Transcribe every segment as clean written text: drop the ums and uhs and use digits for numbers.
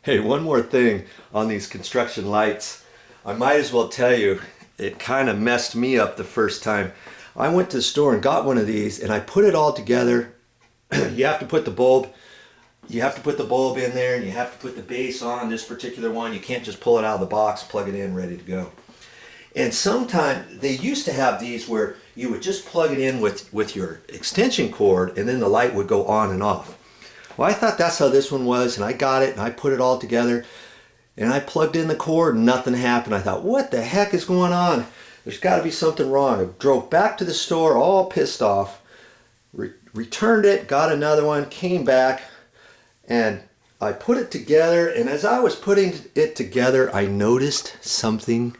Hey, one more thing on these construction lights. I might as well tell you, it kind of messed me up the first time. I went to the store and got one of these and I put it all together. You have to put the bulb, in there, and you have to put the base on this particular one. You can't just pull it out of the box, plug it in, ready to go. And sometimes they used to have these where you would just plug it in with your extension cord and then the light would go on and off. Well, I thought that's how this one was, and I got it and I put it all together and I plugged in the cord and nothing happened. I thought, what the heck is going on? There's got to be something wrong. I drove back to the store all pissed off, returned it, got another one, came back, and I put it together, and as I was putting it together, I noticed something,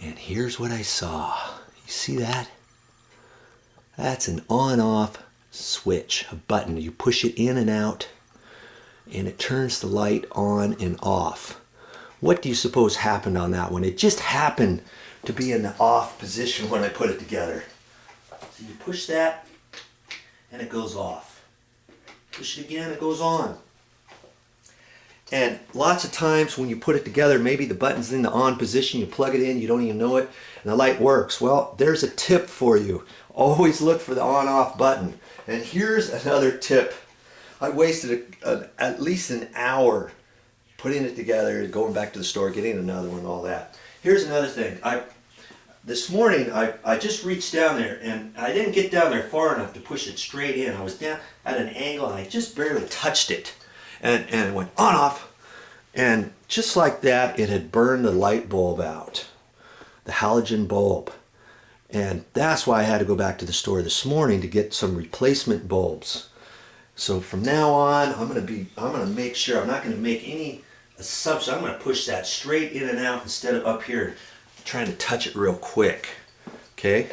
and here's what I saw. You see that? That's an on-off switch, a button. You push it in and out, and it turns the light on and off. What do you suppose happened on that one? It just happened to be in the off position when I put it together. So you push that, and it goes off. Push it again, it goes on. And lots of times when you put it together, maybe the button's in the on position, you plug it in, you don't even know it, and the light works. Well, there's a tip for you. Always look for the on-off button. And here's another tip. I wasted at least an hour putting it together, going back to the store, getting another one, all that. Here's another thing. This morning, I just reached down there, and I didn't get down there far enough to push it straight in. I was down at an angle, and I just barely touched it. And it went on off, and just like that, it had burned the light bulb out, the halogen bulb. And that's why I had to go back to the store this morning to get some replacement bulbs. So from now on, I'm gonna make sure I'm not gonna make any assumption. I'm gonna push that straight in and out instead of up here trying to touch it real quick. Okay?